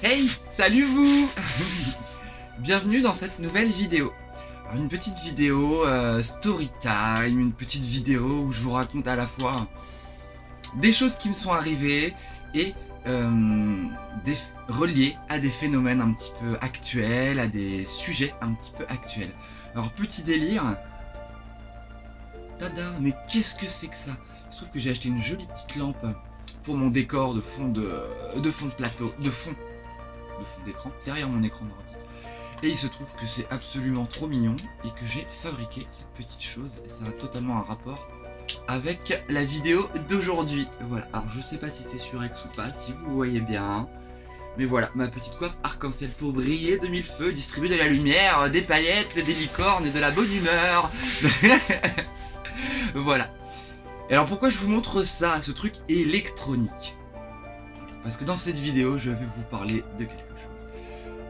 Hey, salut vous. Bienvenue dans cette nouvelle vidéo. Alors, une petite vidéo story time, une petite vidéo où je vous raconte à la fois des choses qui me sont arrivées et reliées à des phénomènes un petit peu actuels, à des sujets un petit peu actuels. Alors petit délire, tada, mais qu'est-ce que c'est que ça? Il se trouve que j'ai acheté une jolie petite lampe pour mon décor de fond de plateau, de fond d'écran, derrière mon écran d'ordi. Et il se trouve que c'est absolument trop mignon et que j'ai fabriqué cette petite chose et ça a totalement un rapport avec la vidéo d'aujourd'hui. Voilà, alors je sais pas si c'est sur X ou pas, si vous voyez bien, mais voilà, ma petite coiffe arc-en-ciel pour briller de mille feux, distribuer de la lumière, des paillettes, des licornes et de la bonne humeur. Voilà. Et alors pourquoi je vous montre ça, ce truc électronique? Parce que dans cette vidéo, je vais vous parler de quelque chose.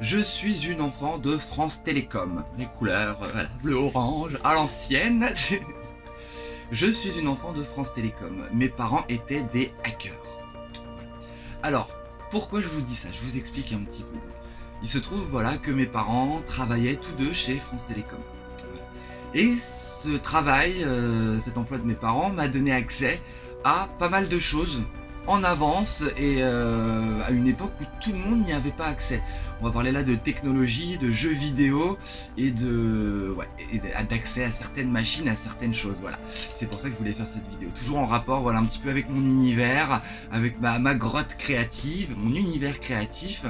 Je suis une enfant de France Télécom. Les couleurs, voilà, bleu, orange, à l'ancienne. Je suis une enfant de France Télécom. Mes parents étaient des hackers. Alors, pourquoi je vous dis ça? Je vous explique un petit peu. Il se trouve, voilà, que mes parents travaillaient tous deux chez France Télécom. Et ce travail, cet emploi de mes parents m'a donné accès à pas mal de choses en avance et à une époque où tout le monde n'y avait pas accès. On va parler là de technologie, de jeux vidéo et d'accès à certaines machines, à certaines choses. Voilà, c'est pour ça que je voulais faire cette vidéo. Toujours en rapport, voilà, un petit peu avec mon univers, avec ma grotte créative, mon univers créatif.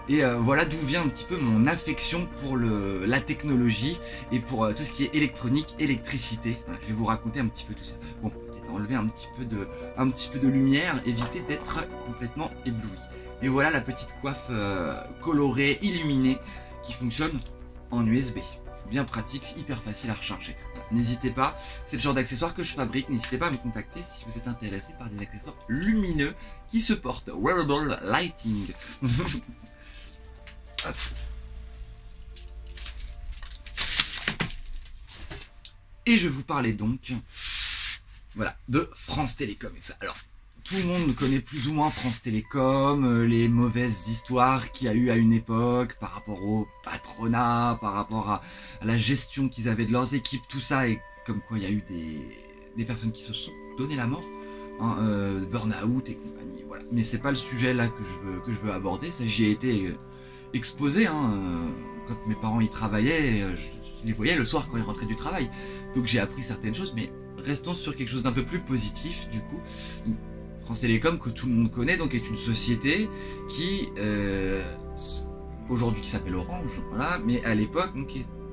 Et voilà d'où vient un petit peu mon affection pour la technologie et pour tout ce qui est électronique, électricité. Voilà, je vais vous raconter un petit peu tout ça. Bon, enlever un petit peu de lumière, éviter d'être complètement ébloui. Et voilà la petite coiffe colorée, illuminée, qui fonctionne en USB. Bien pratique, hyper facile à recharger. Voilà. N'hésitez pas, c'est le genre d'accessoires que je fabrique. N'hésitez pas à me contacter si vous êtes intéressé par des accessoires lumineux qui se portent. Wearable lighting. Et je vous parlais donc, voilà, de France Télécom et tout ça. Alors, tout le monde connaît plus ou moins France Télécom, les mauvaises histoires qu'il y a eu à une époque par rapport au patronat, par rapport à la gestion qu'ils avaient de leurs équipes, tout ça, et comme quoi il y a eu des personnes qui se sont donné la mort, hein, burn-out et compagnie, voilà. Mais c'est pas le sujet là que je veux aborder, ça j'y ai été exposé, hein, quand mes parents y travaillaient, je les voyais le soir quand ils rentraient du travail, donc j'ai appris certaines choses, mais restons sur quelque chose d'un peu plus positif du coup. France Télécom, que tout le monde connaît, donc est une société qui aujourd'hui qui s'appelle Orange, voilà, mais à l'époque donc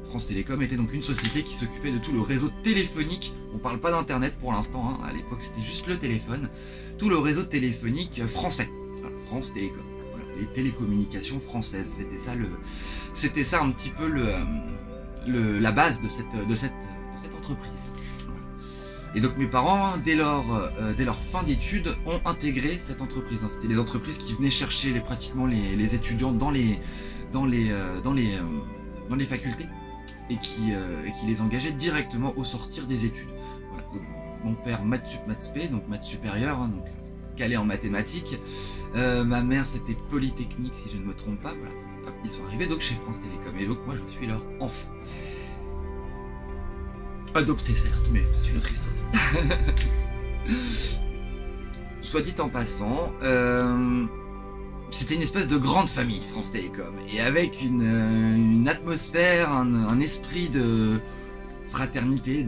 France Télécom était donc une société qui s'occupait de tout le réseau téléphonique. On parle pas d'internet pour l'instant, hein. À l'époque c'était juste le téléphone, tout le réseau téléphonique français, voilà, France Télécom, voilà, les télécommunications françaises, c'était ça un petit peu la base de cette entreprise. Et donc mes parents, dès leur fin d'études, ont intégré cette entreprise. C'était les entreprises qui venaient chercher pratiquement les étudiants dans les facultés et qui les engageaient directement au sortir des études. Voilà. Donc, mon père maths spé, donc maths supérieur, hein, donc calé en mathématiques. Ma mère c'était Polytechnique si je ne me trompe pas. Voilà. Enfin, ils sont arrivés donc chez France Télécom et donc moi je suis leur enfant. Adopté certes, mais c'est une autre histoire. Soit dit en passant, c'était une espèce de grande famille France Télécom et avec une atmosphère, un esprit de fraternité,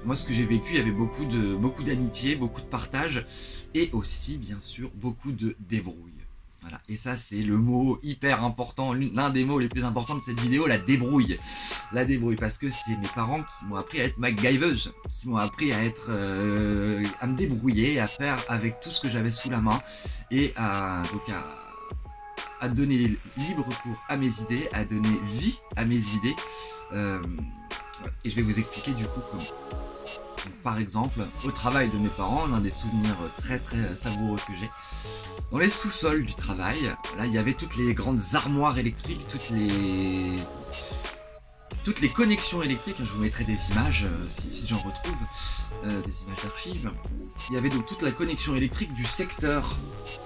moi ce que j'ai vécu, il y avait beaucoup d'amitié, beaucoup de partage et aussi bien sûr beaucoup de débrouille. Voilà, et ça c'est le mot hyper important, l'un des mots les plus importants de cette vidéo, la débrouille. La débrouille, parce que c'est mes parents qui m'ont appris à être MacGyveuse, qui m'ont appris à me débrouiller, à faire avec tout ce que j'avais sous la main, et à donner libre cours à mes idées, à donner vie à mes idées. Voilà. Et je vais vous expliquer du coup comment. Donc, par exemple, au travail de mes parents, l'un des souvenirs très savoureux que j'ai, dans les sous-sols du travail, là il y avait toutes les grandes armoires électriques, toutes les connexions électriques. Je vous mettrai des images si j'en retrouve, des images d'archives. Il y avait donc toute la connexion électrique du secteur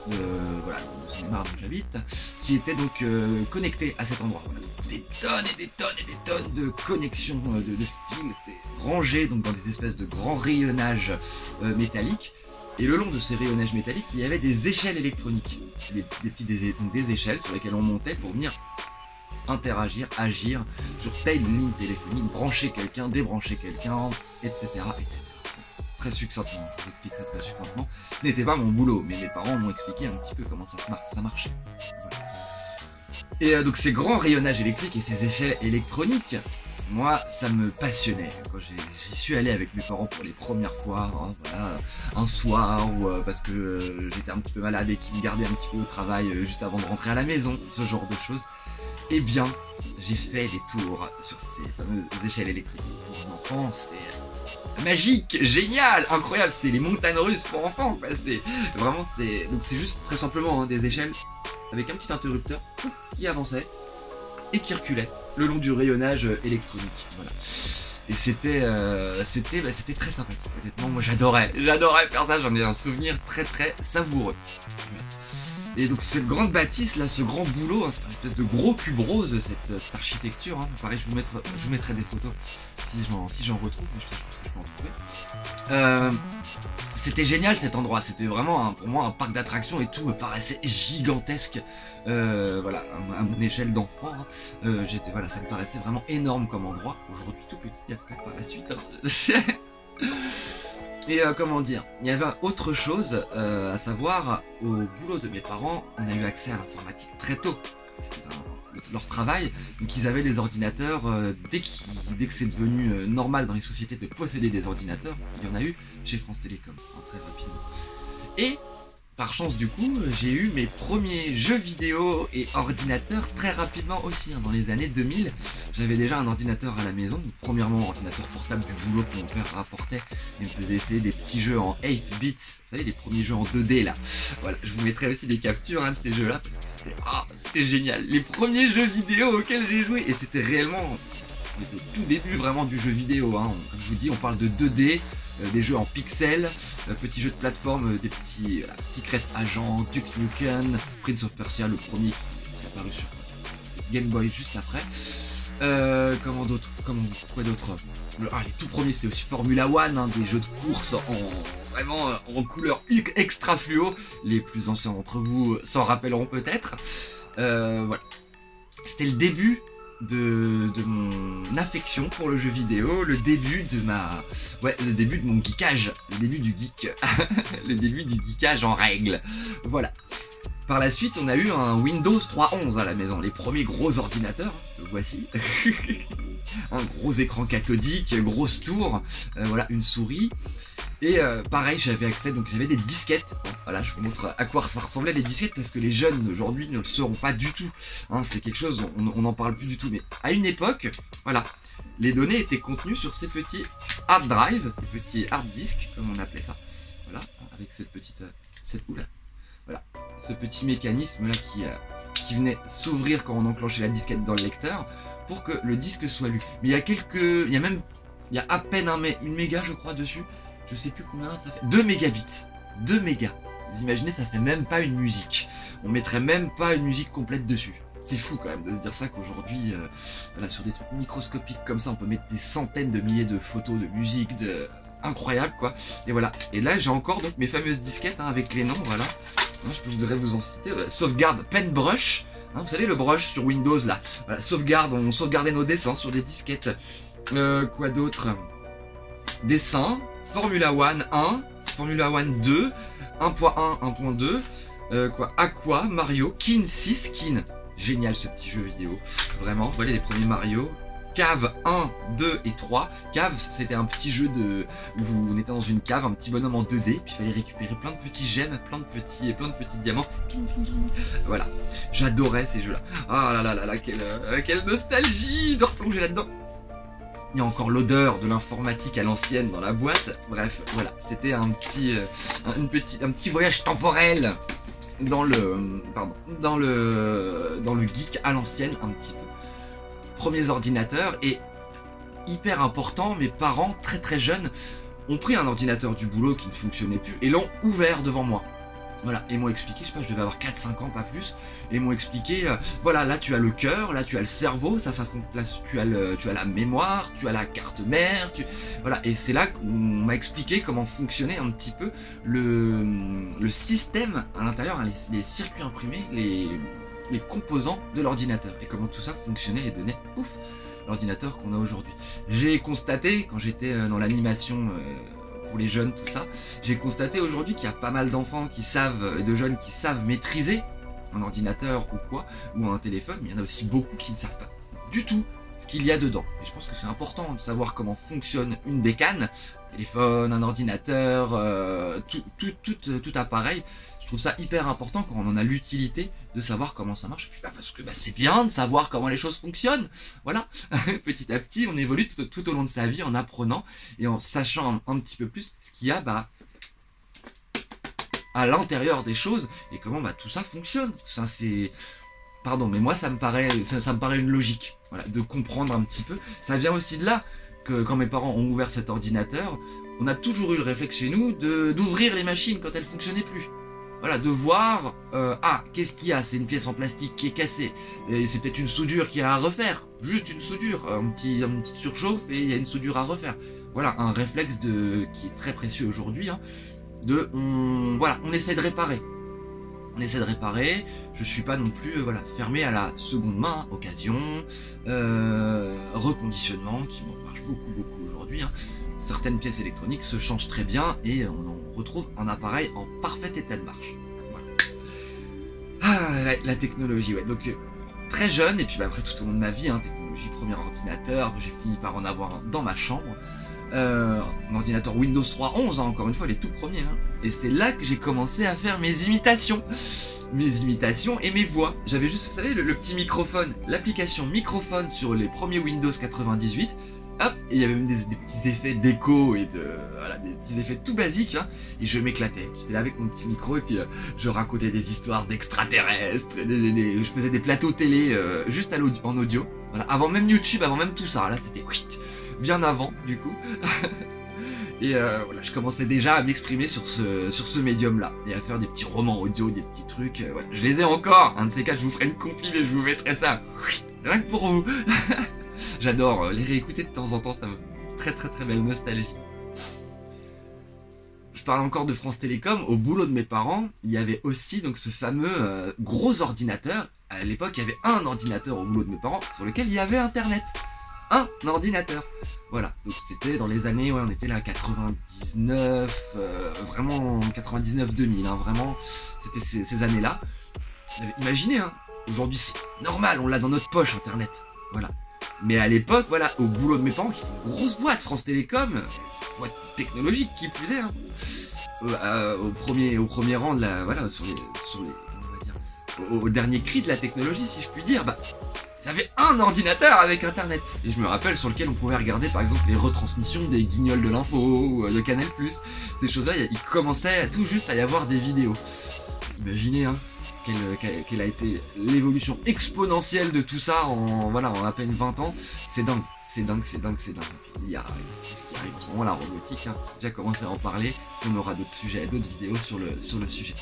voilà, de Seine-et-Marne où j'habite, qui était donc connectée à cet endroit. Voilà. Des tonnes et des tonnes et des tonnes de connexions de fils, c'est rangé donc dans des espèces de grands rayonnages métalliques. Et le long de ces rayonnages métalliques, il y avait des échelles électroniques, des échelles sur lesquelles on montait pour venir interagir, agir sur telle ligne téléphonique, brancher quelqu'un, débrancher quelqu'un, etc., etc. Très succinctement, je vous explique ça très succinctement. Ce n'était pas mon boulot, mais mes parents m'ont expliqué un petit peu comment ça marchait. Voilà. Et donc ces grands rayonnages électriques et ces échelles électroniques, moi ça me passionnait. Quand j'y suis allé avec mes parents pour les premières fois, hein, voilà, un soir, ou parce que j'étais un petit peu malade et qu'ils me gardaient un petit peu au travail juste avant de rentrer à la maison, ce genre de choses. Eh bien, j'ai fait des tours sur ces fameuses échelles électriques. Pour un enfant, c'est magique, génial, incroyable, c'est les montagnes russes pour enfants, quoi. C'est vraiment, donc c'est juste très simplement hein, des échelles avec un petit interrupteur qui avançait et qui reculait le long du rayonnage électronique. Voilà. Et c'était très sympathique. Honnêtement, moi j'adorais faire ça. J'en ai un souvenir très savoureux. Et donc cette grande bâtisse là, ce grand boulot, hein, cette espèce de gros cube rose, cette architecture. Hein, pareil, je vous mettrai des photos si j'en retrouve. Mais je pense que je peux en trouver. C'était génial cet endroit. C'était vraiment pour moi un parc d'attractions et tout me paraissait gigantesque. Voilà, à mon échelle d'enfant, hein, voilà, ça me paraissait vraiment énorme comme endroit. Aujourd'hui tout petit, après par la suite. Hein. Et comment dire, il y avait autre chose, à savoir, au boulot de mes parents, on a eu accès à l'informatique très tôt. C'était leur travail, donc ils avaient des ordinateurs, dès que c'est devenu normal dans les sociétés de posséder des ordinateurs, il y en a eu chez France Télécom, hein, très rapidement. Et par chance du coup, j'ai eu mes premiers jeux vidéo et ordinateurs très rapidement aussi, hein, dans les années 2000. J'avais déjà un ordinateur à la maison, donc, premièrement ordinateur portable du boulot que mon père rapportait et me faisait essayer des petits jeux en 8 bits, vous savez les premiers jeux en 2D là. Voilà, je vous mettrai aussi des captures hein, de ces jeux là, parce que c'était génial. Les premiers jeux vidéo auxquels j'ai joué, et c'était réellement au tout début vraiment du jeu vidéo, hein. Comme je vous dis, on parle de 2D, des jeux en pixels, petits jeux de plateforme, des petits Secret Agent, Duke Nukem, Prince of Persia, le premier qui est apparu sur Game Boy juste après. Quoi d'autre? Les tout premiers c'était aussi Formula One, hein, des jeux de course vraiment en couleur extra fluo. Les plus anciens d'entre vous s'en rappelleront peut-être. Voilà. C'était le début de mon affection pour le jeu vidéo, le début de mon geekage, le début du geek, le début du geekage en règle. Voilà. Par la suite, on a eu un Windows 3.11 à la maison, les premiers gros ordinateurs, le voici. Un gros écran cathodique, grosse tour, voilà, une souris. Et pareil, j'avais accès, donc j'avais des disquettes. Voilà, je vous montre à quoi ça ressemblait les disquettes, parce que les jeunes d'aujourd'hui ne le sauront pas du tout. Hein, c'est quelque chose, on n'en parle plus du tout. Mais à une époque, voilà, les données étaient contenues sur ces petits hard drive, ces petits hard disks, comme on appelait ça. Voilà, avec cette petite, voilà, ce petit mécanisme là qui venait s'ouvrir quand on enclenchait la disquette dans le lecteur pour que le disque soit lu. Mais il y a à peine une méga je crois dessus. Je sais plus combien ça fait. 2 mégabits. 2 mégas. Vous imaginez, ça fait même pas une musique. On mettrait même pas une musique complète dessus. C'est fou quand même de se dire ça qu'aujourd'hui, voilà, sur des trucs microscopiques comme ça, on peut mettre des centaines de milliers de photos, de musique, incroyable quoi. Et voilà. Et là, j'ai encore donc mes fameuses disquettes hein, avec les noms, voilà. Hein, je voudrais vous en citer. Sauvegarde Pen Brush. Hein, vous savez le brush sur Windows là. Voilà, on sauvegardait nos dessins sur des disquettes. Quoi d'autre? Dessins. Formula One 1, Formula One 2, 1.1, 1.2, Aqua, Mario, Kin 6, Kin. Génial ce petit jeu vidéo, vraiment. Voilà les premiers Mario. Cave 1, 2 et 3. Cave, c'était un petit jeu où on était dans une cave, un petit bonhomme en 2D, puis il fallait récupérer plein de petits gemmes, plein de petits diamants. Voilà, j'adorais ces jeux-là. Ah là là là là, quelle nostalgie de replonger là-dedans. Il y a encore l'odeur de l'informatique à l'ancienne dans la boîte. Bref, voilà, c'était un petit voyage temporel dans le geek à l'ancienne un petit peu. Premiers ordinateurs et hyper important, mes parents très très jeunes ont pris un ordinateur du boulot qui ne fonctionnait plus et l'ont ouvert devant moi. Voilà, et m'ont expliqué, je sais pas, je devais avoir 4-5 ans, pas plus, et m'ont expliqué, voilà, là tu as le cœur, là tu as le cerveau, là tu as la mémoire, tu as la carte mère, voilà, et c'est là qu'on m'a expliqué comment fonctionnait un petit peu le système à l'intérieur, hein, les circuits imprimés, les composants de l'ordinateur, et comment tout ça fonctionnait et donnait, pouf, l'ordinateur qu'on a aujourd'hui. J'ai constaté, quand j'étais dans l'animation pour les jeunes, tout ça, j'ai constaté aujourd'hui qu'il y a pas mal d'enfants qui savent, de jeunes qui savent maîtriser un ordinateur ou quoi, ou un téléphone, mais il y en a aussi beaucoup qui ne savent pas du tout ce qu'il y a dedans. Et je pense que c'est important de savoir comment fonctionne une bécane, un téléphone, un ordinateur, tout appareil. Je trouve ça hyper important quand on en a l'utilité de savoir comment ça marche. Parce que c'est bien de savoir comment les choses fonctionnent. Voilà, petit à petit, on évolue tout au long de sa vie en apprenant et en sachant un petit peu plus ce qu'il y a à l'intérieur des choses et comment tout ça fonctionne. Ça c'est... Pardon, mais moi ça me paraît une logique, voilà, de comprendre un petit peu. Ça vient aussi de là que quand mes parents ont ouvert cet ordinateur, on a toujours eu le réflexe chez nous d'ouvrir les machines quand elles fonctionnaient plus. Voilà, de voir, qu'est-ce qu'il y a? C'est une pièce en plastique qui est cassée. Et c'est peut-être une soudure qui a à refaire. Juste une soudure, une petite surchauffe et il y a une soudure à refaire. Voilà, un réflexe qui est très précieux aujourd'hui. Hein, on essaie de réparer. On essaie de réparer. Je suis pas non plus fermé à la seconde main, occasion, reconditionnement, qui marche beaucoup aujourd'hui. Hein. Certaines pièces électroniques se changent très bien et on retrouve un appareil en parfait état de marche. Voilà. La technologie, ouais. Donc très jeune, et puis après tout au long de ma vie, hein, technologie, premier ordinateur, j'ai fini par en avoir un dans ma chambre. Un ordinateur Windows 3.11, hein, encore une fois, les tout premiers. Hein. Et c'est là que j'ai commencé à faire mes imitations et mes voix. J'avais juste, vous savez, le petit microphone, l'application microphone sur les premiers Windows 98. Hop, et il y avait même des petits effets d'écho et des petits effets tout basiques, hein, et je m'éclatais. J'étais là avec mon petit micro et puis je racontais des histoires d'extraterrestres, je faisais des plateaux télé juste en audio, voilà, avant même YouTube, avant même tout ça, là c'était bien avant du coup. Et voilà, je commençais déjà à m'exprimer sur ce médium-là et à faire des petits romans audio, des petits trucs. Voilà. Je les ai encore. Un de ces quatre, je vous ferai une compile et je vous mettrai ça. Rien que pour vous. J'adore les réécouter de temps en temps, ça me fait très belle nostalgie. Je parle encore de France Télécom. Au boulot de mes parents, il y avait aussi donc ce fameux gros ordinateur. À l'époque, il y avait un ordinateur au boulot de mes parents sur lequel il y avait Internet. Un ordinateur. Voilà, donc c'était dans les années, on était là 99, vraiment 99-2000, hein, vraiment, c'était ces années-là. Imaginez, hein, aujourd'hui c'est normal, on l'a dans notre poche Internet, voilà. Mais à l'époque, voilà, au boulot de mes parents, qui sont une grosse boîte, France Télécom, boîte technologique qui plus est, hein, au premier rang de la, voilà, au dernier cri de la technologie, si je puis dire, ils avaient un ordinateur avec Internet. Et je me rappelle sur lequel on pouvait regarder par exemple les retransmissions des Guignols de l'info, ou de Canal+. Ces choses-là, il commençait tout juste à y avoir des vidéos. Imaginez, hein, quelle a été l'évolution exponentielle de tout ça en à peine 20 ans. C'est dingue. Il y a ce qui arrive en ce moment, la robotique, hein. J'ai déjà commencé à en parler. On aura d'autres sujets, d'autres vidéos sur le sujet.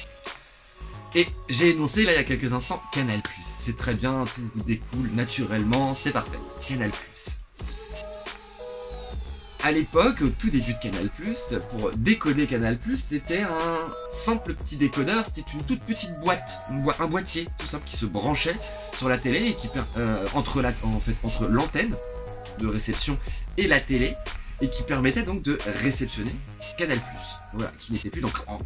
Et j'ai énoncé là il y a quelques instants Canal+. C'est très bien, tout vous découle naturellement, c'est parfait. Canal+. À l'époque, au tout début de Canal+, pour décoder Canal+, c'était un simple petit décodeur, c'était une toute petite boîte, un boîtier tout simple qui se branchait sur la télé et qui entre l'antenne de réception et la télé et qui permettait donc de réceptionner Canal+. Voilà, qui n'était plus donc en...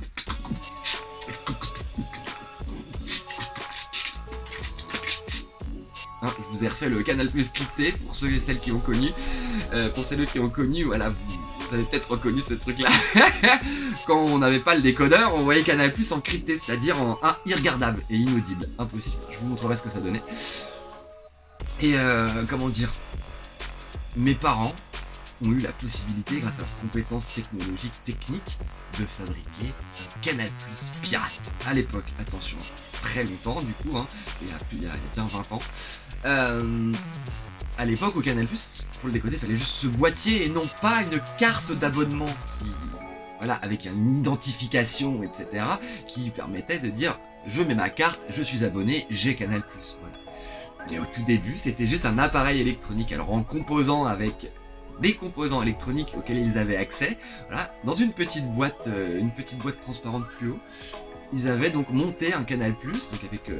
Hein, je vous ai refait le Canal+ scripté pour ceux et celles qui ont connu. Pour celles qui ont connu, voilà, vous avez peut-être reconnu ce truc-là. Quand on n'avait pas le décodeur, on voyait Canal+ en crypté, c'est-à-dire en irregardable et inaudible. Impossible. Je vous montrerai ce que ça donnait. Et comment dire, mes parents ont eu la possibilité, grâce à leurs compétences technologiques, techniques, de fabriquer un Canal+ pirate. À l'époque, attention, très longtemps du coup, hein, il y a bien 20 ans. À l'époque, au Canal+, pour le décoder, il fallait juste ce boîtier et non pas une carte d'abonnement qui, voilà, avec une identification, etc., qui permettait de dire je mets ma carte, je suis abonné, j'ai Canal+. Voilà. Et au tout début, c'était juste un appareil électronique, alors en composant avec des composants électroniques auxquels ils avaient accès, voilà, dans une petite boîte transparente fluo. Ils avaient donc monté un Canal+, donc avec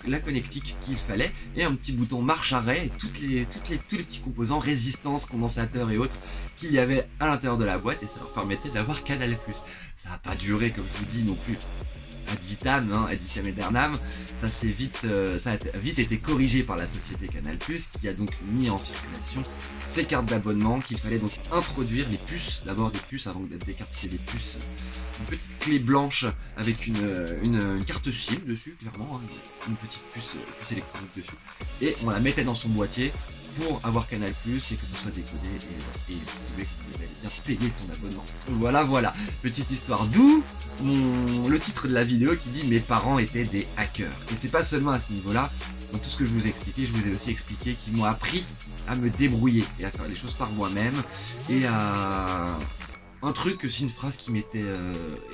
la connectique qu'il fallait, et un petit bouton marche-arrêt, et tous les petits composants, résistance, condensateur et autres, qu'il y avait à l'intérieur de la boîte, et ça leur permettait d'avoir Canal+. Ça n'a pas duré, comme je vous dis, non plus ad vitam, ad vitam aeternam. Ça a vite été corrigé par la société Canal+, qui a donc mis en circulation ces cartes d'abonnement qu'il fallait donc introduire, les puces, d'abord des puces avant d'être des cartes, c'est des puces, une petite clé blanche avec une carte SIM dessus, clairement, hein, une petite puce électronique dessus, et on la mettait dans son boîtier pour avoir Canal+, et que ce soit décodé, et vous pouvez bien payer son abonnement. Voilà, petite histoire, d'où le titre de la vidéo qui dit « Mes parents étaient des hackers ». Et c'est pas seulement à ce niveau-là, dans tout ce que je vous ai expliqué, je vous ai aussi expliqué qu'ils m'ont appris à me débrouiller, et à faire les choses par moi-même, et à... Un truc, c'est une phrase qui m'était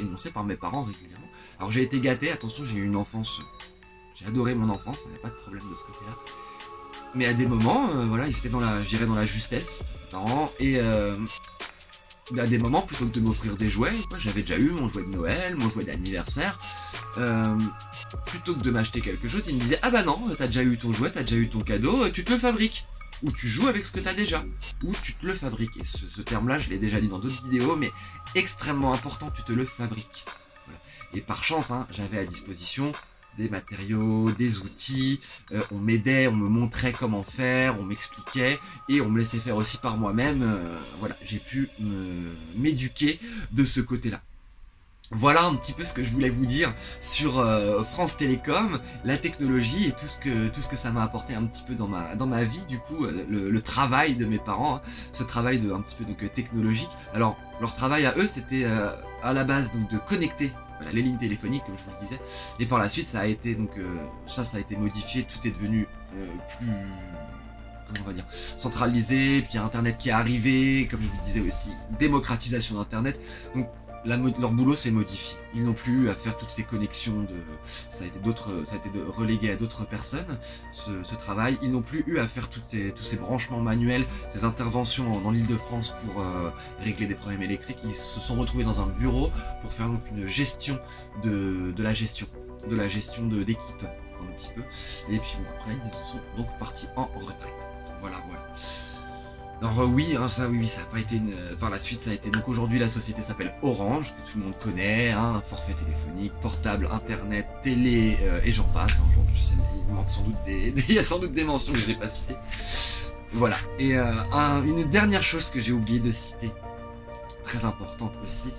énoncée par mes parents régulièrement. Alors j'ai été gâté, attention, j'ai eu une enfance, j'ai adoré mon enfance, il n'y avait pas de problème de ce côté-là. Mais à des moments, voilà, ils étaient dans la, je dirais, dans la justesse, mes parents, et à des moments, plutôt que de m'offrir des jouets, j'avais déjà eu mon jouet de Noël, mon jouet d'anniversaire, plutôt que de m'acheter quelque chose, ils me disaient « Ah bah non, t'as déjà eu ton jouet, t'as déjà eu ton cadeau, tu te le fabriques ». Ou tu joues avec ce que tu as déjà, ou tu te le fabriques. Et ce terme-là, je l'ai déjà dit dans d'autres vidéos, mais extrêmement important, tu te le fabriques. Voilà. Et par chance, hein, j'avais à disposition des matériaux, des outils, on m'aidait, on me montrait comment faire, on m'expliquait, et on me laissait faire aussi par moi-même. Voilà, j'ai pu m'éduquer de ce côté-là. Voilà un petit peu ce que je voulais vous dire sur France Télécom, la technologie et tout ce que ça m'a apporté un petit peu dans ma vie, du coup, le travail de mes parents, hein, ce travail un petit peu donc technologique. Alors leur travail à eux, c'était à la base donc de connecter, voilà, les lignes téléphoniques, comme je vous le disais, et par la suite ça a été donc ça a été modifié, tout est devenu plus, comment on va dire, centralisé, puis il y a Internet qui est arrivé, comme je vous le disais aussi, démocratisation d'Internet. Donc leur boulot s'est modifié. Ils n'ont plus eu à faire toutes ces connexions ça a été relégué à d'autres personnes, ce travail. Ils n'ont plus eu à faire tous ces branchements manuels, ces interventions dans l'Île-de-France pour régler des problèmes électriques. Ils se sont retrouvés dans un bureau pour faire donc une gestion de la gestion d'équipe, un petit peu. Et puis après, ils sont donc partis en retraite. Voilà. Alors oui, hein, ça a pas été par la suite, ça a été, donc aujourd'hui la société s'appelle Orange, que tout le monde connaît, hein, forfait téléphonique, portable, internet, télé, et j'en passe, hein, je sais, il manque sans doute il y a sans doute des mentions que je n'ai pas citées. Voilà, et une dernière chose que j'ai oublié de citer, très importante aussi,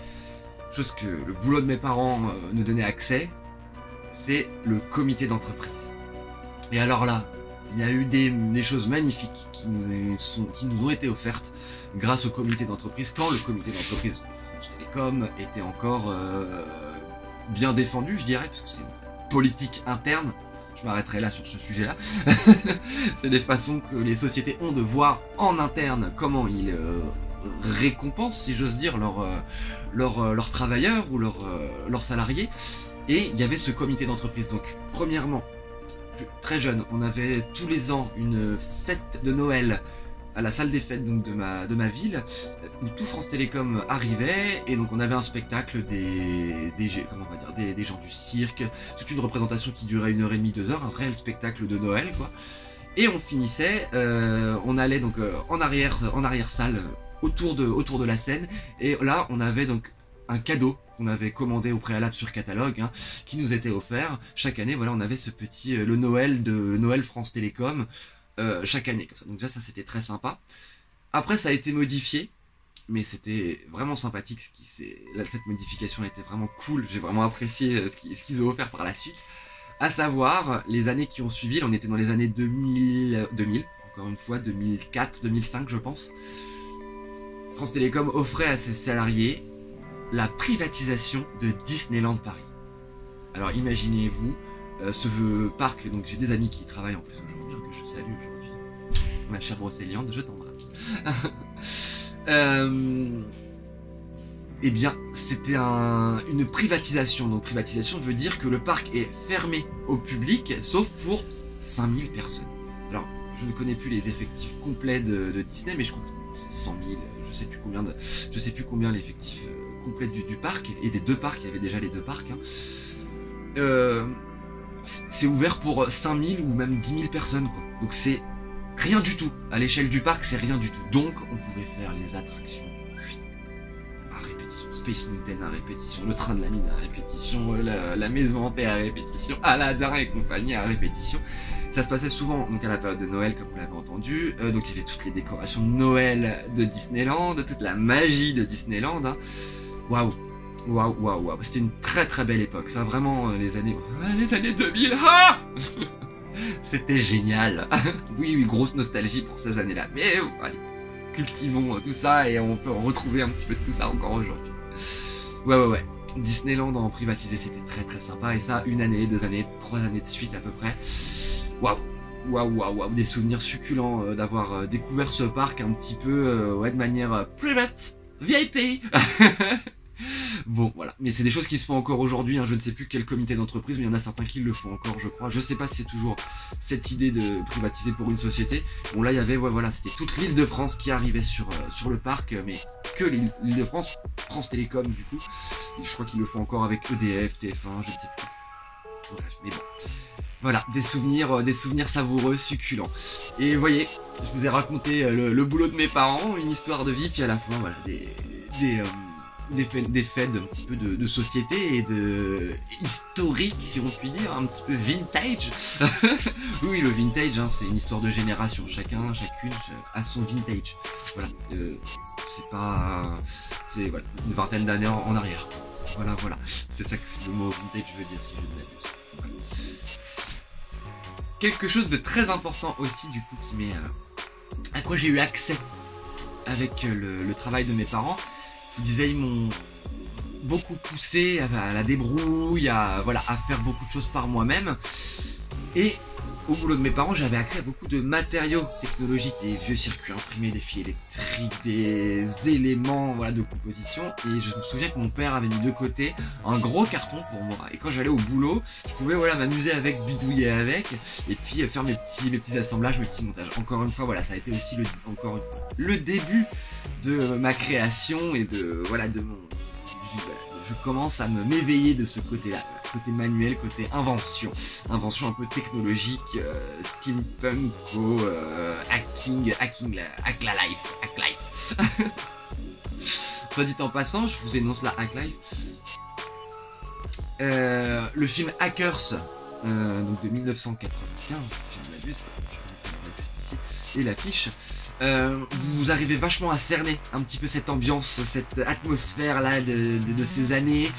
chose que le boulot de mes parents nous donnait accès, c'est le comité d'entreprise. Et alors là, il y a eu des choses magnifiques qui nous ont été offertes grâce au comité d'entreprise, quand le comité d'entreprise France Télécom était encore bien défendu, je dirais, parce que c'est une politique interne. Je m'arrêterai là sur ce sujet-là. C'est des façons que les sociétés ont de voir en interne comment ils récompensent, si j'ose dire, leurs travailleurs ou leurs salariés. Et il y avait ce comité d'entreprise. Donc, premièrement, très jeune, on avait tous les ans une fête de Noël à la salle des fêtes donc de ma ville, où tout France Télécom arrivait, et donc on avait un spectacle des gens du cirque, toute une représentation qui durait 1h30, 2h, un réel spectacle de Noël, quoi. Et on finissait, on allait donc en arrière salle, autour de la scène, et là on avait donc un cadeau qu'on avait commandé au préalable sur catalogue, hein, qui nous était offert chaque année. Voilà, on avait ce petit le Noël de Noël France Télécom chaque année comme ça. Donc ça c'était très sympa. Après ça a été modifié, mais c'était vraiment sympathique. Cette modification était vraiment cool. J'ai vraiment apprécié ce qu'ils ont offert par la suite. À savoir les années qui ont suivi. Là, on était dans les années 2000, encore une fois 2004, 2005 je pense. France Télécom offrait à ses salariés la privatisation de Disneyland Paris. Alors imaginez-vous ce parc, donc j'ai des amis qui travaillent en plus aujourd'hui, que je salue aujourd'hui. Ma chère Brocéliande, je t'embrasse. Eh bien, c'était une privatisation. Donc privatisation veut dire que le parc est fermé au public, sauf pour 5000 personnes. Alors, je ne connais plus les effectifs complets de Disney, mais je crois que c'est 100 000, je sais plus combien l'effectif complet du parc, et des deux parcs, il y avait déjà les deux parcs. C'est ouvert pour 5000 ou même 10 000 personnes, quoi. Donc c'est rien du tout. À l'échelle du parc, c'est rien du tout. Donc, on pouvait faire les attractions à répétition. Space Mountain à répétition, le train de la mine à répétition, la maison hantée à répétition, Aladdin et compagnie à répétition. Ça se passait souvent donc à la période de Noël, comme vous l'avez entendu. Donc il y avait toutes les décorations de Noël de Disneyland, toute la magie de Disneyland. Hein. Waouh, waouh, waouh, waouh. C'était une très très belle époque. Ça, vraiment, les années 2000. Ah c'était génial. Oui, oui, grosse nostalgie pour ces années-là. Mais allez, cultivons tout ça et on peut retrouver un petit peu de tout ça encore aujourd'hui. Ouais. Disneyland en privatisé, c'était très très sympa. Et ça, 1 année, 2 années, 3 années de suite à peu près. Waouh, des souvenirs succulents d'avoir découvert ce parc un petit peu de manière private, VIP. Bon, voilà. Mais c'est des choses qui se font encore aujourd'hui. Hein. Je ne sais plus quel comité d'entreprise, mais il y en a certains qui le font encore, je crois. Je sais pas si c'est toujours cette idée de privatiser pour une société. Bon, là, il y avait, voilà, c'était toute l'île de France qui arrivait sur le parc, mais que l'île de France, France Télécom, du coup. Et je crois qu'ils le font encore avec EDF, TF1, je ne sais plus. Bref, mais bon. Voilà, des souvenirs savoureux, succulents. Et vous voyez, je vous ai raconté le boulot de mes parents, une histoire de vie, puis à la fin, voilà, des faits d'un petit peu de société et de historique, si on peut dire, un petit peu vintage. Oui, le vintage, hein, c'est une histoire de génération. Chacune a son vintage. Voilà, c'est voilà, une vingtaine d'années en arrière. Voilà, c'est ça que le mot vintage veut dire, si je ne m'abuse. Voilà. Quelque chose de très important aussi, du coup, à quoi j'ai eu accès avec le travail de mes parents. Je vous disais, ils m'ont beaucoup poussé à la débrouille, à faire beaucoup de choses par moi-même. Et au boulot de mes parents, j'avais accès à beaucoup de matériaux technologiques, des vieux circuits imprimés, des fils électriques, des éléments de composition. Et je me souviens que mon père avait mis de côté un gros carton pour moi. Et quand j'allais au boulot, je pouvais m'amuser avec, bidouiller avec, et puis faire mes petits assemblages, mes petits montages. Encore une fois, ça a été aussi le début de ma création et de mon... Je commence à m'éveiller de ce côté-là, côté manuel, côté invention un peu technologique, steampunk, hack la life. Soit dit en passant, je vous énonce la hack life. Le film Hackers, donc de 1995, je m'abuse ici, et l'affiche. Vous arrivez vachement à cerner un petit peu cette ambiance, cette atmosphère là de ces années.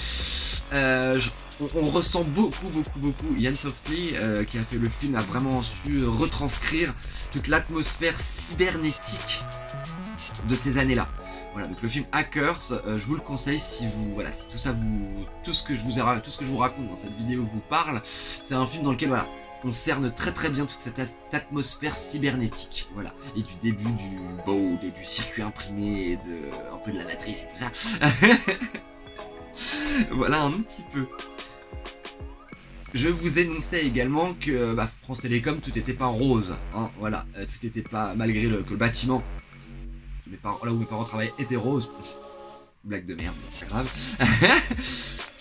On ressent beaucoup. Ian Softly, qui a fait le film, a vraiment su retranscrire toute l'atmosphère cybernétique de ces années-là. Voilà, donc le film Hackers, je vous le conseille si tout ce que je vous raconte dans cette vidéo vous parle. C'est un film dans lequel on cerne très très bien toute cette atmosphère cybernétique, et du début du circuit imprimé, un peu de la matrice et tout ça. Voilà un petit peu. Je vous énonçais également que France Télécom, tout n'était pas rose, hein, tout n'était pas, malgré que le bâtiment, là où mes parents travaillaient, était rose. Blague de merde, c'est pas grave.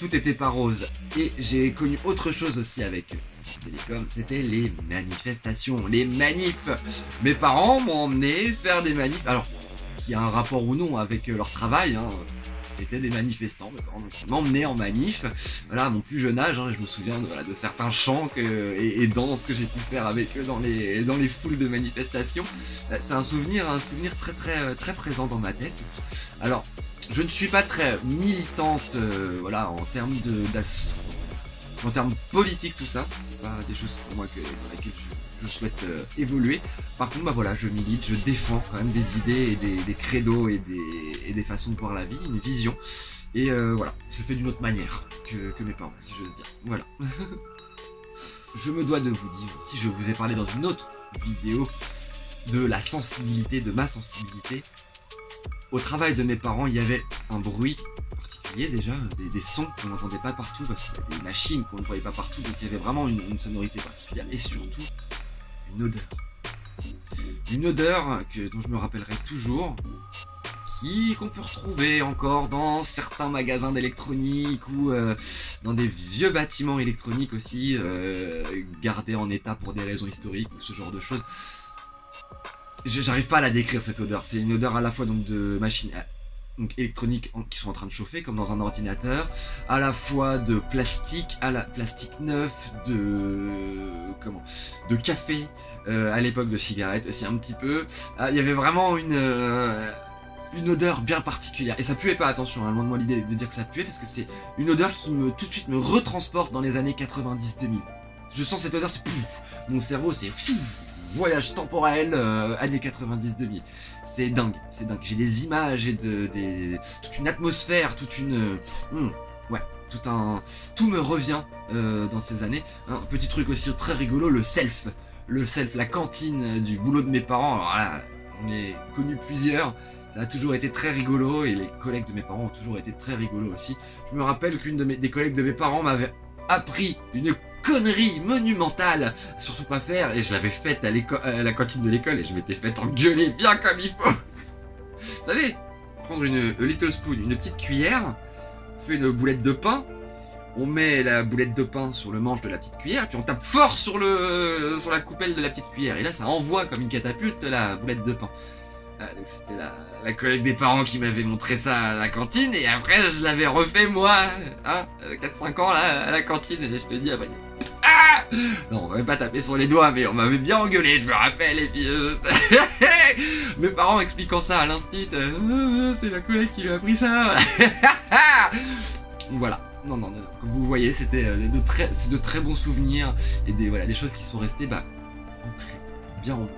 Tout était pas rose. Et j'ai connu autre chose aussi avec Télécom, c'était les manifestations, les manifs. Mes parents m'ont emmené faire des manifs, alors qu'il y a un rapport ou non avec leur travail, hein. C'était des manifestants, mes parents m'ont emmené en manif, à mon plus jeune âge, hein, je me souviens de certains chants et danses que j'ai pu faire avec eux dans les foules de manifestations. C'est un souvenir très très très présent dans ma tête. Alors, je ne suis pas très militante, en termes politiques, tout ça. C'est pas des choses pour moi dans lesquelles je souhaite évoluer. Par contre, bah voilà, je milite, je défends quand même des idées et des credos et des façons de voir la vie, une vision. Et voilà, je fais d'une autre manière que mes parents, si j'ose dire. Voilà. Je me dois de vous dire aussi, je vous ai parlé dans une autre vidéo de la sensibilité, de ma sensibilité. Au travail de mes parents, il y avait un bruit particulier déjà, des sons qu'on n'entendait pas partout parce qu'il y a des machines qu'on ne voyait pas partout, donc il y avait vraiment une sonorité particulière et surtout une odeur. Une odeur dont je me rappellerai toujours, qu'on peut retrouver encore dans certains magasins d'électronique ou dans des vieux bâtiments électroniques aussi, gardés en état pour des raisons historiques ou ce genre de choses. J'arrive pas à la décrire cette odeur, c'est une odeur à la fois donc de machines électroniques qui sont en train de chauffer comme dans un ordinateur, à la fois de plastique, plastique neuf, de café, à l'époque de cigarettes aussi un petit peu. Il y avait vraiment une odeur bien particulière, et ça puait pas, attention, hein, loin de moi l'idée de dire que ça puait, parce que c'est une odeur qui tout de suite me retransporte dans les années 90-2000. Je sens cette odeur, c'est pouf, mon cerveau c'est voyage temporel, années 90-2000. C'est dingue, j'ai des images et toute une atmosphère, ouais, tout me revient dans ces années. Un petit truc aussi très rigolo, le self, la cantine du boulot de mes parents. Alors là, on est connus plusieurs. Ça a toujours été très rigolo et les collègues de mes parents ont toujours été très rigolos aussi. Je me rappelle qu'une des collègues de mes parents m'avait appris une connerie monumentale, surtout pas faire, et je l'avais faite à la cantine de l'école et je m'étais fait engueuler bien comme il faut. Vous savez, prendre une little spoon, une petite cuillère, on fait une boulette de pain, on met la boulette de pain sur le manche de la petite cuillère, puis on tape fort sur la coupelle de la petite cuillère, et là ça envoie comme une catapulte la boulette de pain. C'était la collègue des parents qui m'avait montré ça à la cantine, et après je l'avais refait moi, 4-5 ans là, à la cantine, et je te dis après, ah non, on m'avait pas tapé sur les doigts, mais on m'avait bien engueulé, je me rappelle, et puis mes parents expliquant ça à l'instit, c'est la collègue qui lui a appris ça. Voilà, non, comme vous voyez, c'était de très bons souvenirs, et des choses qui sont restées ancrées, bien en moi.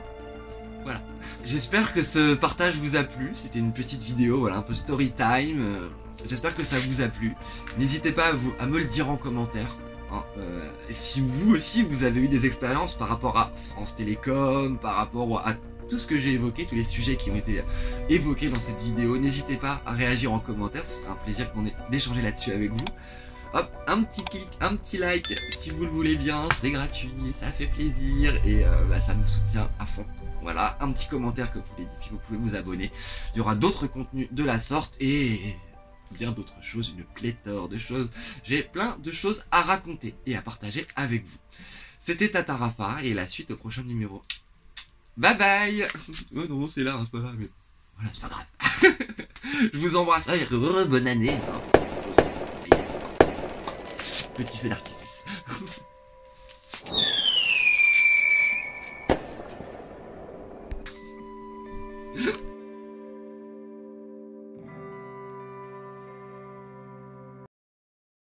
Voilà. J'espère que ce partage vous a plu. C'était une petite vidéo, voilà, un peu story time. J'espère que ça vous a plu. N'hésitez pas à me le dire en commentaire. Hein, si vous aussi vous avez eu des expériences par rapport à France Télécom, par rapport à tout ce que j'ai évoqué, tous les sujets qui ont été évoqués dans cette vidéo, n'hésitez pas à réagir en commentaire. Ce sera un plaisir d'échanger là-dessus avec vous. Hop, un petit clic, un petit like si vous le voulez bien, c'est gratuit, ça fait plaisir et ça me soutient à fond. Voilà, un petit commentaire comme je vous l'ai dit, puis vous pouvez vous abonner. Il y aura d'autres contenus de la sorte et bien d'autres choses, une pléthore de choses. J'ai plein de choses à raconter et à partager avec vous. C'était Tata Rafa et la suite au prochain numéro. Bye bye. Oh non, c'est là, hein, c'est pas grave, mais voilà, c'est pas grave. Je vous embrasse, bonne année. Petit feu d'artifice.